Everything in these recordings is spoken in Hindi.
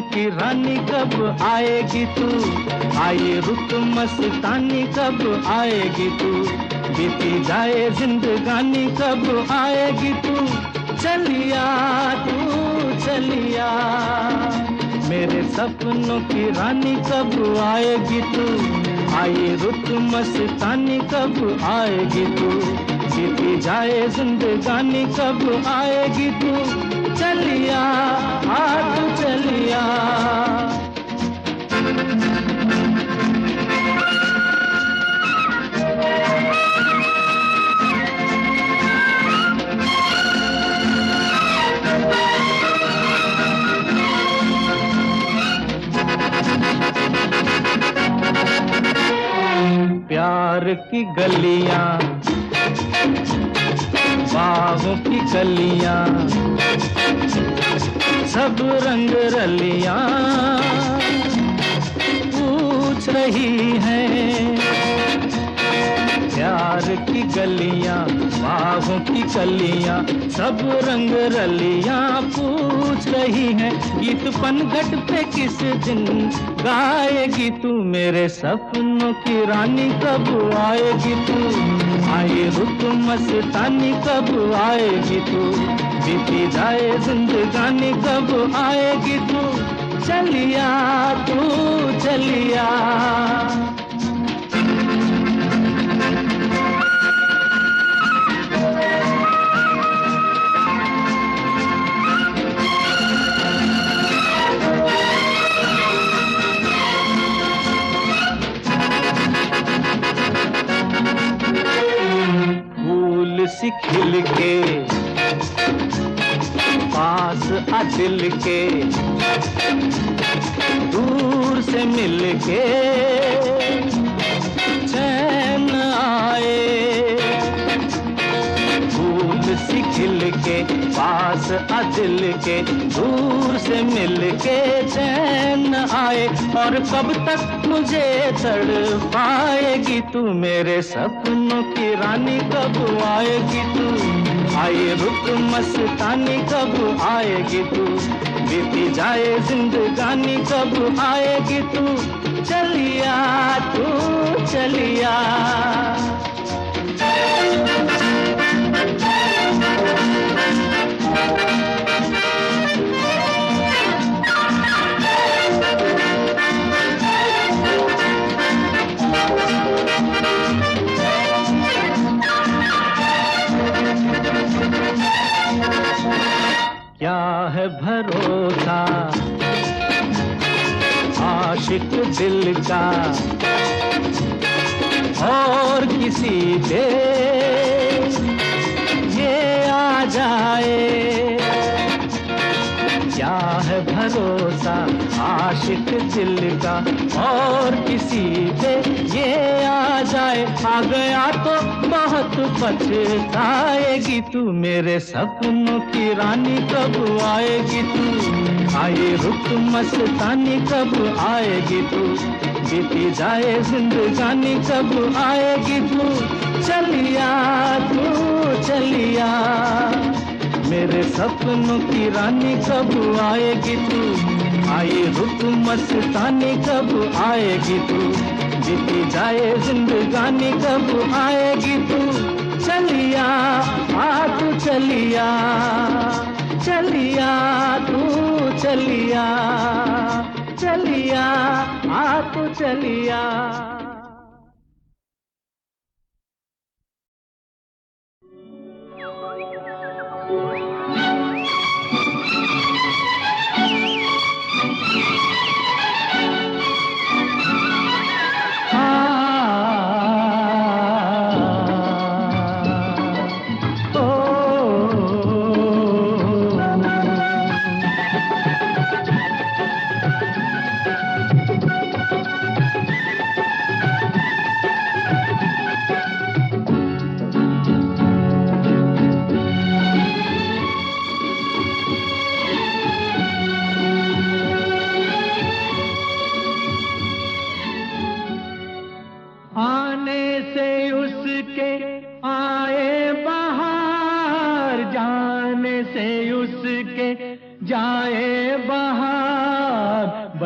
सपनों की रानी कब आएगी तू, आए रुत मस्तानी कब आएगी तू, बीती जाए जिंदगानी कब आएगी तू, चलिया तू चलिया, मेरे सपनों की रानी कब आएगी तू, आए रुत मस्तानी कब आएगी तू, बीती जाए जिंदगानी कब आएगी तू, चलिया तू चलिया। प्यार की गलियां, बागों की कलियां, सब रंग रलियां पूछ रही हैं, प्यार की गलियां, बागों की कलियां, सब रंग रलियां पूछ रही हैं, गीत पनघट पे किस दिन गाएगी तू, मेरे सपनों की रानी कब आएगी तू, आए रुत मस्तानी कब आएगी तू, बीती जाए जिंदगानी कब आएगी तू, चलिया तू चलिया। फूल सी खिल के पास आ दिल के, दूर से मिल के चैन आए, फूल सी खिल के पास आ दिल के, दूर से मिल के चैन आए, और कब तक मुझे तड़पाएगी तू, मेरे सपनों की रानी कब आएगी तू, आए रुत मस्तानी कब आएगी तू, बीती जाए जिंदगानी कब आएगी तू, चलिया तू चलिया। क्या है भरोसा आशिक दिल का और किसी पे ये आ जाए, क्या है भरोसा आशिक दिल का और किसी पे ये आ जाए, आ गया तो बहुत पछताएगी तू, मेरे सपनों की रानी कब आएगी तू, आए रुत मस्तानी कब आएगी तू, बीती जाए जिंदगानी कब आएगी तू, चलिया तू चलिया, मेरे सपनों की रानी कब आएगी तू, आए रुत मस्तानी कब आएगी तू, बीती जाए जिंदगानी कब आएगी तू, चलिया तू चलिया, चलिया तू चलिया, चलिया तू चलिया।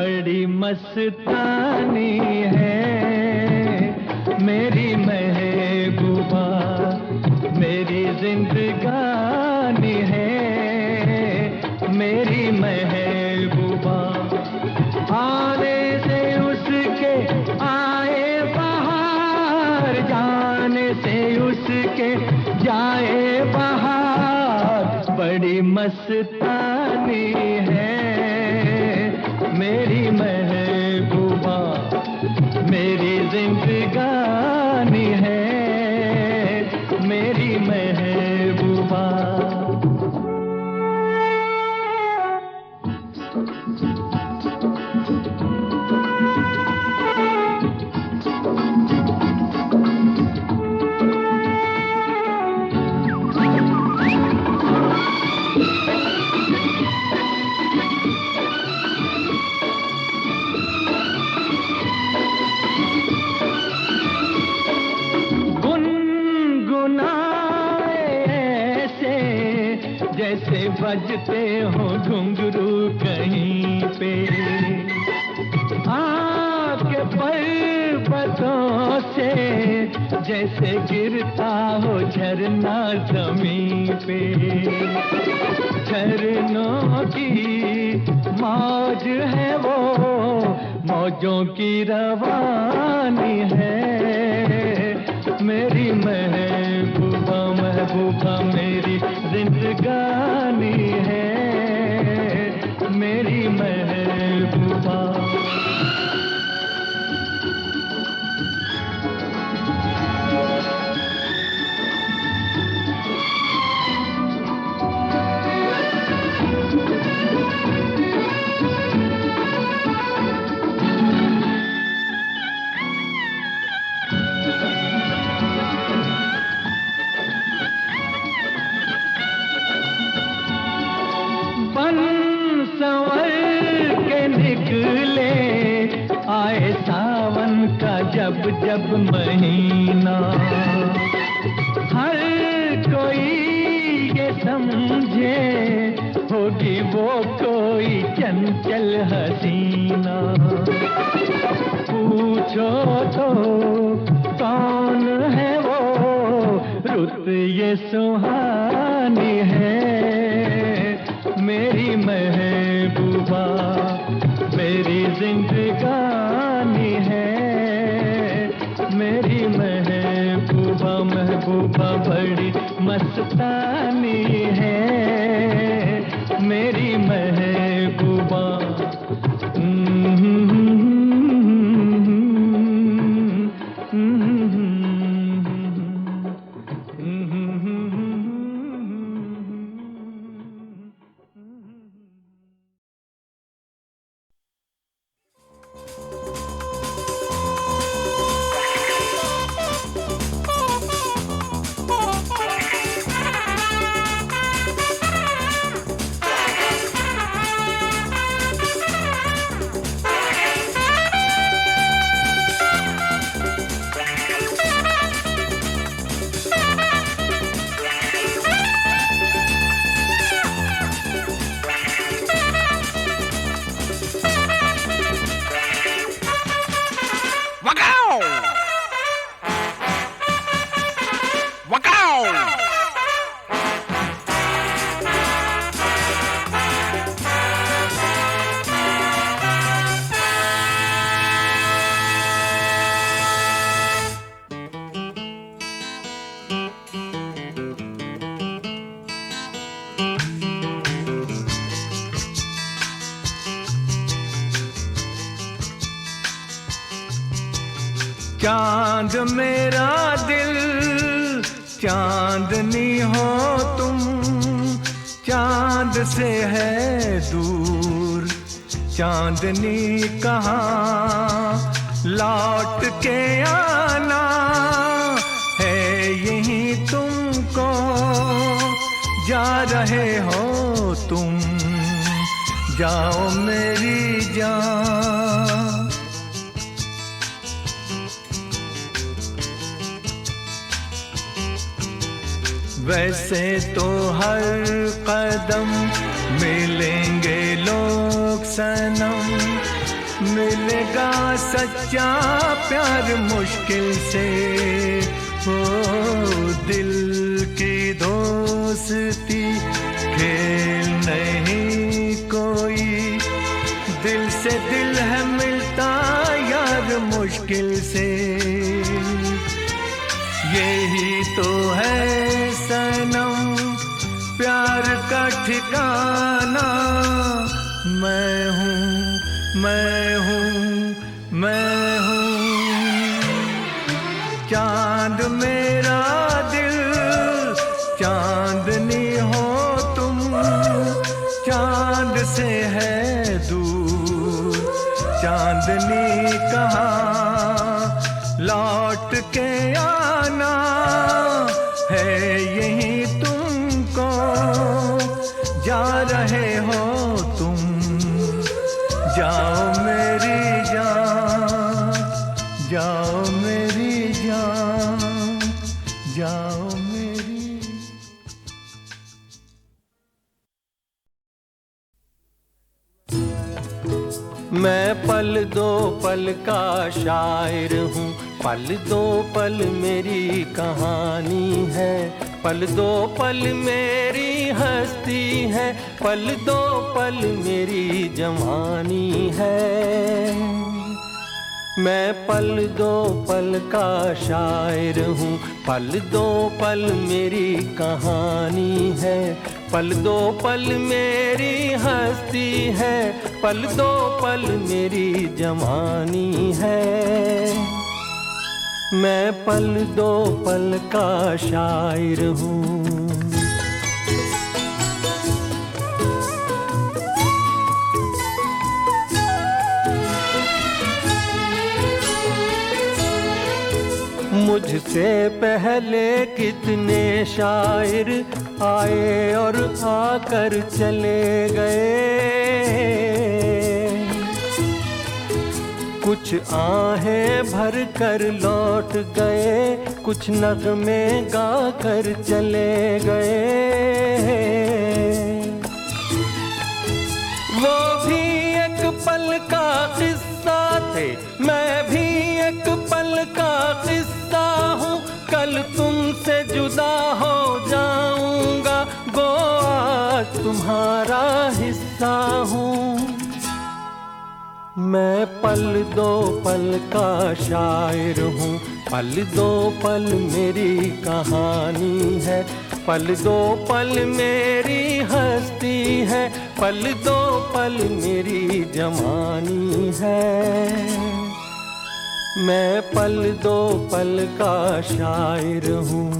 बड़ी मस्तानी है मेरी महबूबा, मेरी जिंदगानी है मेरी महबूबा। आने से उसके आए बहार, जाने से उसके जाए बहार, बड़ी मस्तानी है मेरी महबूबा, मेरी जिंदगानी है मेरी महबूबा। जैसे बजते हो घुंघरू कहीं पे, आपके पर्वतों से जैसे गिरता हो झरना जमीन पे। झरनों की मौज है वो, मौजों की रवानी है मेरी महबूबा, महबूबा मेरी जिंदगानी है मेरी महबूबा। संवर के निकले आए सावन का जब जब महीना, हर कोई ये समझे होगी वो कोई चंचल हसीना। पूछो तो कौन है वो, रुत ये सुहानी है मेरी महबूबा, मेरी जिंदगानी है मेरी महबूबा, महबूबा बड़ी मस्तानी है मेरी महबूबा। चांद मेरा दिल चांदनी हो तुम, चांद से है दूर चांदनी कहाँ लौट के आना है यहीं तुमको, जा रहे हो तुम जाओ मेरी जान। वैसे तो हर कदम मिलेंगे लोग सनम, मिलेगा सच्चा प्यार मुश्किल से। हो दिल की दोस्ती खेल नहीं कोई, दिल से दिल है मिलता यार मुश्किल से। यही तो है सनम प्यार का ठिकाना। मैं हूँ, मैं हूँ, मैं हूँ चांद मेरा दिल, चांदनी हो तुम, चांद से है दूर चांदनी कहाँ। लौट के आना है यही तुमको, जा रहे हो तुम, जाओ मेरी जान, जाओ मेरी जान, जाओ मेरी। मैं पल दो पल का शायर हूँ, पल दो पल मेरी कहानी है, पल दो पल मेरी हस्ती है, पल दो पल मेरी जवानी है। मैं पल दो पल का शायर हूँ, पल दो पल मेरी कहानी है, पल दो पल मेरी हस्ती है, पल दो पल मेरी जवानी है। मैं पल दो पल का शायर हूँ। मुझसे पहले कितने शायर आए और आकर चले गए, कुछ आहें भर कर लौट गए, कुछ नगमे गा कर चले गए। वो भी एक पल का किस्सा थे, मैं भी एक पल का किस्सा हूँ। कल तुमसे जुदा हो जाऊंगा, गो आज तुम्हारा हिस्सा हूँ। मैं पल दो पल का शायर हूँ, पल दो पल मेरी कहानी है, पल दो पल मेरी हस्ती है, पल दो पल मेरी जवानी है। मैं पल दो पल का शायर हूँ।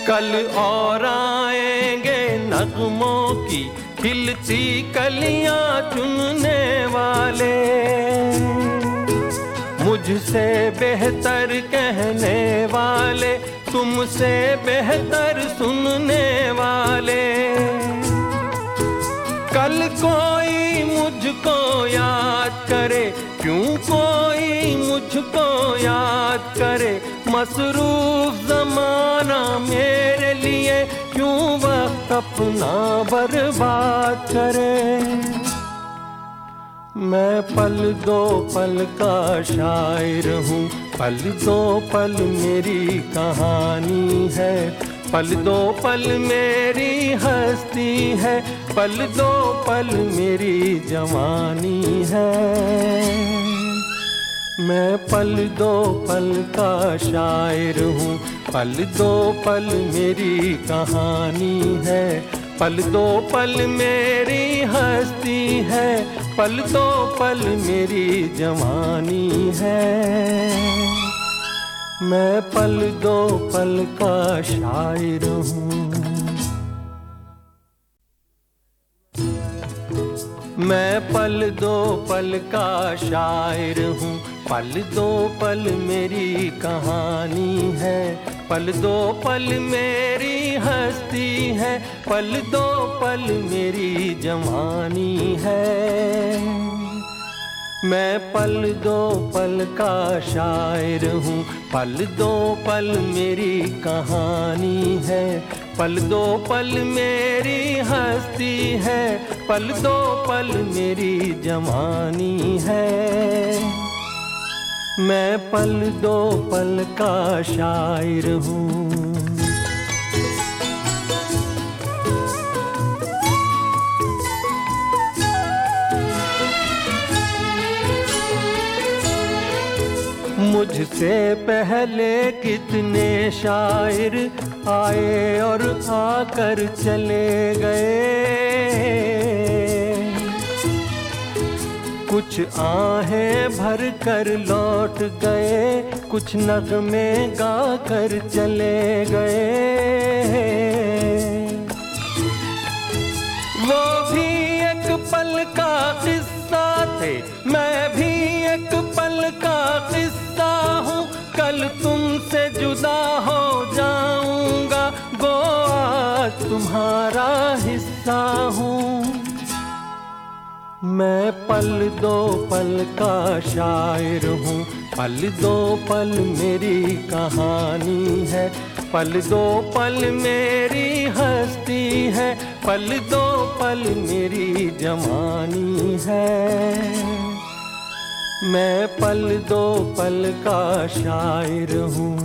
कल और आएंगे नगमों की खिलती कलियां चुनने वाले, मुझसे बेहतर कहने वाले, तुमसे बेहतर सुनने वाले। कल कोई मुझको याद करे, क्यों कोई मुझको याद करे, मसरूफ ज़माना मेरे लिए क्यों वक्त अपना बर्बाद करे। मैं पल दो पल का शायर हूँ, पल दो पल मेरी कहानी है, पल दो पल मेरी हस्ती है, पल दो पल मेरी जवानी है। मैं पल दो पल का शायर हूँ, पल दो पल मेरी कहानी है, पल दो पल मेरी हस्ती है, पल दो पल मेरी जवानी है। मैं पल दो पल का शायर हूँ। मैं पल दो पल का शायर हूँ, पल दो पल मेरी कहानी है, पल दो पल मेरी हस्ती है, पल दो पल मेरी जवानी है। मैं पल दो पल का शायर हूँ, पल दो पल मेरी कहानी है, पल दो पल मेरी हस्ती है, पल दो पल मेरी जवानी है। मैं पल दो पल का शायर हूँ। मुझसे पहले कितने शायर आए और आकर चले गए, कुछ आहें भर कर लौट गए, कुछ नगमे गा कर चले गए। वो भी एक पल का किस्सा थे, मैं भी एक पल का किस्सा हूँ। कल तुमसे जुदा हो जाऊंगा, गो आज तुम्हारा हिस्सा हूँ। मैं पल दो पल का शायर हूँ, पल दो पल मेरी कहानी है, पल दो पल मेरी हस्ती है, पल दो पल मेरी जवानी है। मैं पल दो पल का शायर हूँ।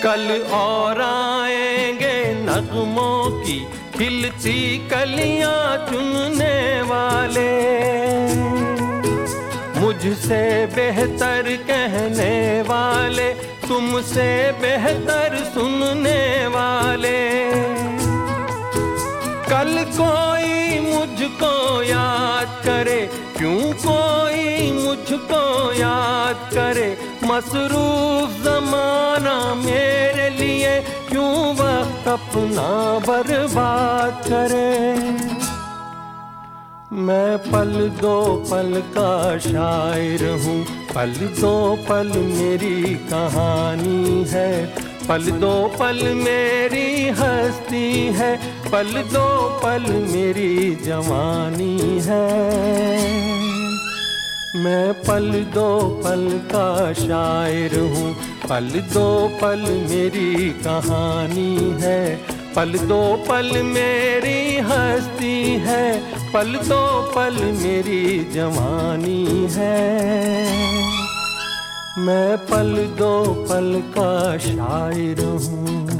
कल और आएंगे नगमों की खिलती कलियां चुनने वाले, मुझसे बेहतर कहने वाले, तुमसे बेहतर सुनने वाले। कल कोई मुझको याद करे, क्यों कोई मुझको याद करे, मसरूफ ज़माना मेरे लिए क्यों वक्त अपना बर्बाद करे। मैं पल दो पल का शायर हूँ, पल दो पल मेरी कहानी है, पल दो पल मेरी हस्ती है, पल दो पल मेरी जवानी है। मैं पल दो पल का शायर हूँ, पल दो पल मेरी कहानी है, पल दो पल मेरी हस्ती है, पल दो पल मेरी जवानी है। मैं पल दो पल का शायर हूँ।